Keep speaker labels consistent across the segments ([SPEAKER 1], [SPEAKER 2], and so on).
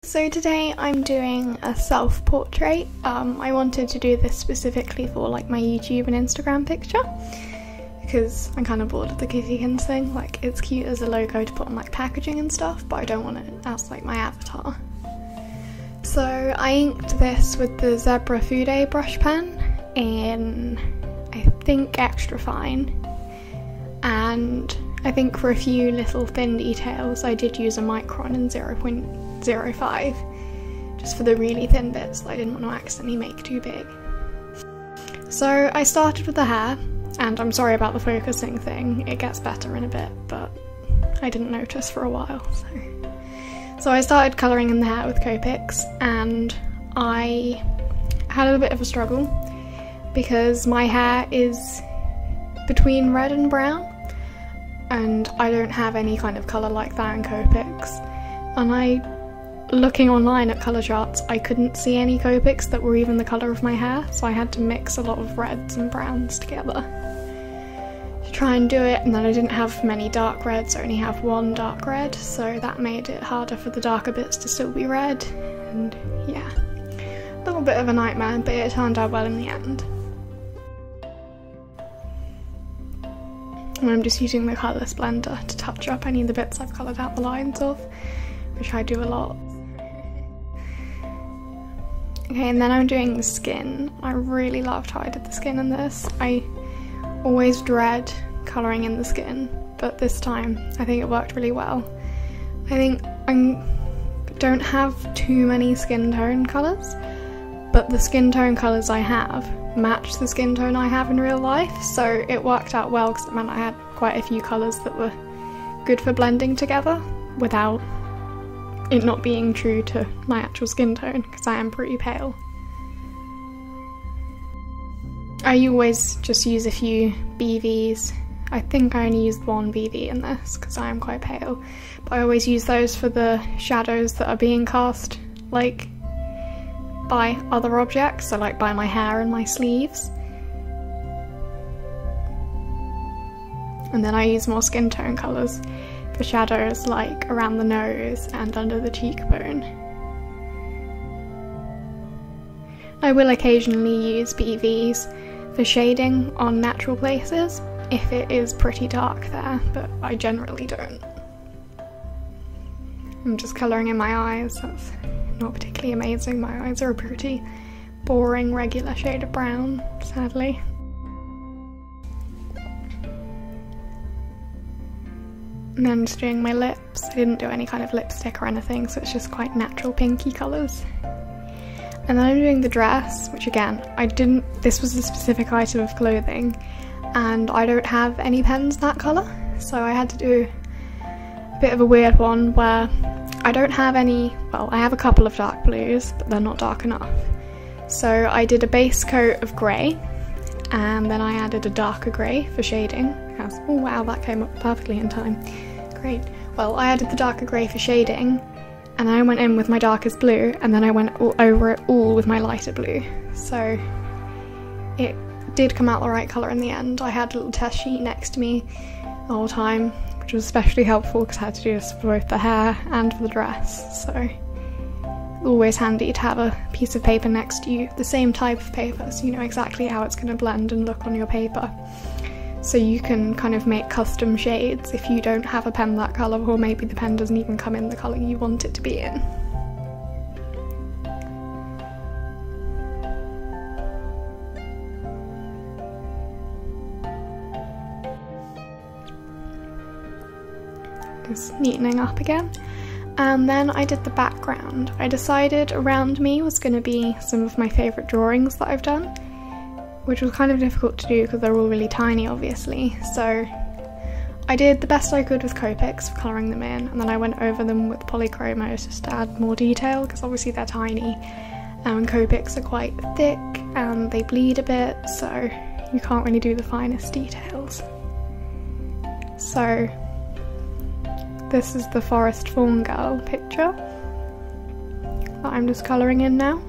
[SPEAKER 1] So today I'm doing a self-portrait. I wanted to do this specifically for like my YouTube and Instagram picture because I'm kind of bored of the Kittykins thing. Like, it's cute as a logo to put on like packaging and stuff, but I don't want it as like my avatar. So I inked this with the Zebra Fude Brush Pen in, I think, extra fine, and I think for a few little thin details I did use a Micron in 0.05, just for the really thin bits that I didn't want to accidentally make too big. So I started with the hair, and I'm sorry about the focusing thing, it gets better in a bit, but I didn't notice for a while. So I started colouring in the hair with Copics, and I had a bit of a struggle because my hair is between red and brown, and I don't have any kind of colour like that in Copics. And looking online at colour charts, I couldn't see any Copics that were even the colour of my hair, so I had to mix a lot of reds and browns together to try and do it. And then I didn't have many dark reds, I only have one dark red, so that made it harder for the darker bits to still be red, and yeah, a little bit of a nightmare, but it turned out well in the end. And I'm just using the colourless blender to touch up any of the bits I've coloured out the lines of, which I do a lot. Okay, and then I'm doing the skin. I really loved how I did the skin in this. I always dread colouring in the skin, but this time I think it worked really well. I think I don't have too many skin tone colours, but the skin tone colours I have match the skin tone I have in real life, so it worked out well because it meant I had quite a few colours that were good for blending together without it not being true to my actual skin tone, because I am pretty pale. I always just use a few BVs. I think I only used one BV in this because I am quite pale, but I always use those for the shadows that are being cast like by other objects, so like by my hair and my sleeves. And then I use more skin tone colours for shadows like around the nose and under the cheekbone. I will occasionally use BVs for shading on natural places if it is pretty dark there, but I generally don't. I'm just colouring in my eyes. That's not particularly amazing. My eyes are a pretty boring regular shade of brown, sadly. And then I'm just doing my lips. I didn't do any kind of lipstick or anything, so it's just quite natural pinky colours. And then I'm doing the dress, which again, this was a specific item of clothing, and I don't have any pens that colour, so I had to do a bit of a weird one where I don't have any, well, I have a couple of dark blues, but they're not dark enough. So I did a base coat of grey, and then I added a darker grey for shading. Oh wow, that came up perfectly in time. Great. Well, I added the darker grey for shading, and I went in with my darkest blue, and then I went over it all with my lighter blue. So it did come out the right colour in the end. I had a little test sheet next to me the whole time, which was especially helpful because I had to do this for both the hair and for the dress, so always handy to have a piece of paper next to you, the same type of paper, so you know exactly how it's going to blend and look on your paper. So you can kind of make custom shades if you don't have a pen that colour, or maybe the pen doesn't even come in the colour you want it to be in. Just neatening up again. And then I did the background. I decided around me was going to be some of my favourite drawings that I've done, which was kind of difficult to do because they're all really tiny, obviously. So I did the best I could with Copics for colouring them in, and then I went over them with Polychromos just to add more detail, because obviously they're tiny and Copics are quite thick and they bleed a bit, so you can't really do the finest details. So this is the Forest Fawn Girl picture that I'm just colouring in now.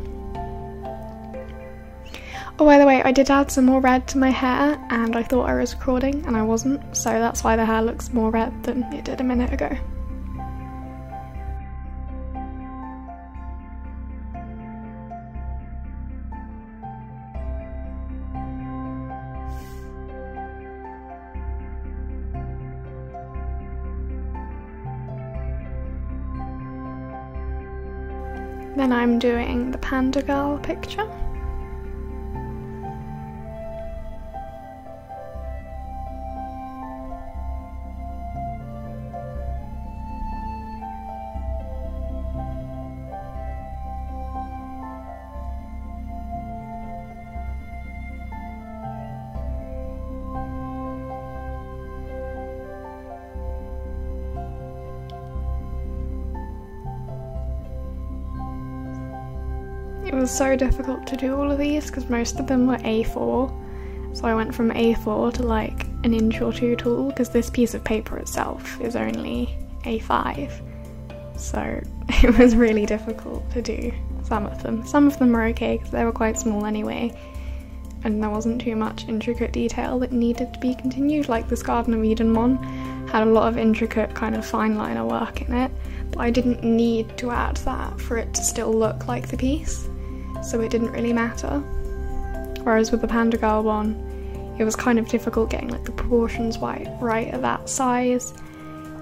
[SPEAKER 1] Oh, by the way, I did add some more red to my hair, and I thought I was recording and I wasn't, so that's why the hair looks more red than it did a minute ago. Then I'm doing the panda girl picture. It was so difficult to do all of these because most of them were A4, so I went from A4 to like an inch or two tall because this piece of paper itself is only A5, so it was really difficult to do some of them. Some of them were okay because they were quite small anyway, and there wasn't too much intricate detail that needed to be continued. Like this Garden of Eden one had a lot of intricate kind of fine liner work in it, but I didn't need to add that for it to still look like the piece, so it didn't really matter. Whereas with the Panda Girl one, it was kind of difficult getting like the proportions right at that size,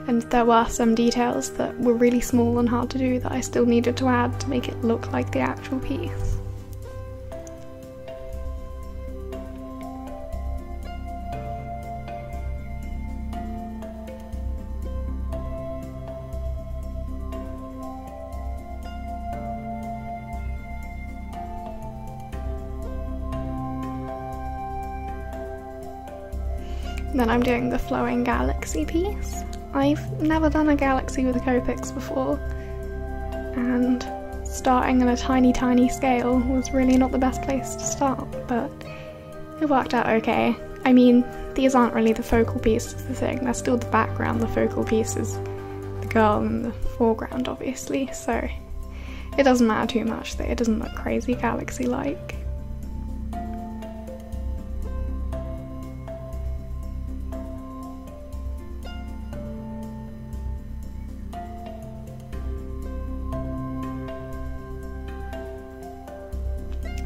[SPEAKER 1] and there were some details that were really small and hard to do that I still needed to add to make it look like the actual piece. Then I'm doing the flowing galaxy piece. I've never done a galaxy with Copics before, and starting on a tiny scale was really not the best place to start, but it worked out okay. I mean, these aren't really the focal piece of the thing, they're still the background. The focal piece is the girl in the foreground, obviously, so it doesn't matter too much that it doesn't look crazy galaxy-like.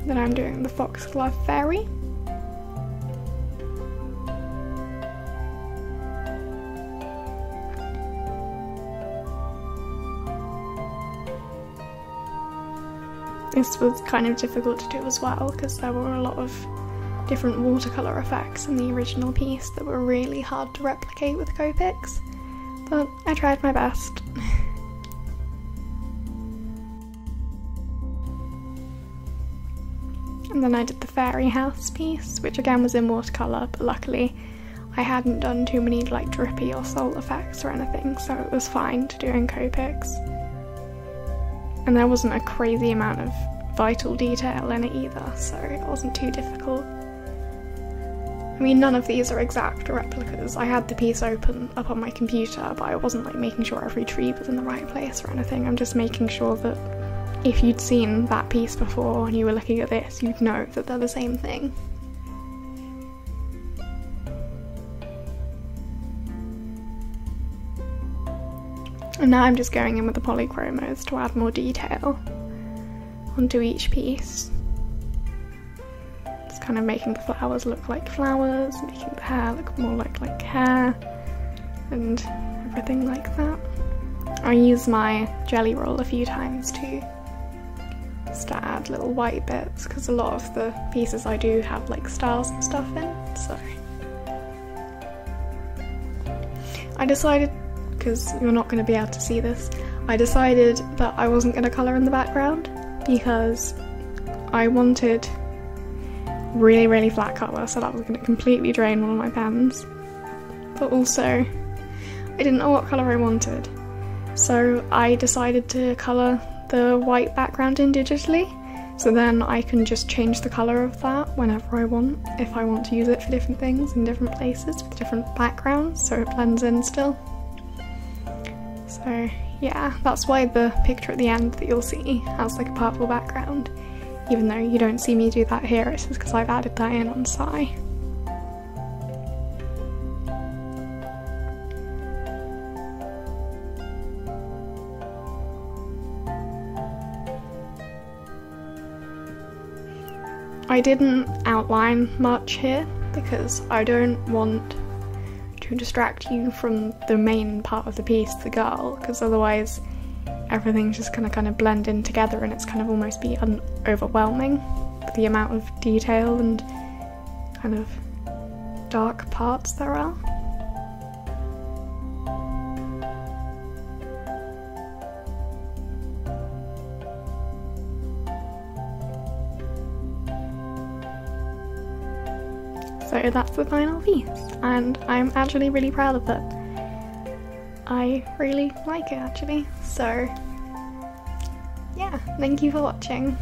[SPEAKER 1] Then I'm doing the Foxglove Fairy. This was kind of difficult to do as well because there were a lot of different watercolour effects in the original piece that were really hard to replicate with Copics, but I tried my best. And then I did the fairy house piece, which again was in watercolour, but luckily I hadn't done too many like drippy or salt effects or anything, so it was fine to do in Copics. And there wasn't a crazy amount of vital detail in it either, so it wasn't too difficult. I mean, none of these are exact replicas. I had the piece open up on my computer, but I wasn't like making sure every tree was in the right place or anything. I'm just making sure that if you'd seen that piece before and you were looking at this, you'd know that they're the same thing. And now I'm just going in with the Polychromos to add more detail onto each piece. Just kind of making the flowers look like flowers, making the hair look more like hair, and everything like that. I use my jelly roll a few times too, just to add little white bits, because a lot of the pieces I do have like stars and stuff in, so. I decided, because you're not going to be able to see this, I decided that I wasn't going to colour in the background because I wanted really flat colour, so that was going to completely drain one of my pens. But also, I didn't know what colour I wanted, so I decided to colour the white background in digitally, so then I can just change the colour of that whenever I want, if I want to use it for different things in different places with different backgrounds, so it blends in still. So yeah, that's why the picture at the end that you'll see has like a purple background, even though you don't see me do that here. It's just because I've added that in on Sai. I didn't outline much here because I don't want to distract you from the main part of the piece, the girl, because otherwise everything's just gonna kind of blend in together, and it's kind of almost be overwhelming with the amount of detail and kind of dark parts there are. So that's the final piece, and I'm actually really proud of it. I really like it actually, so yeah, thank you for watching.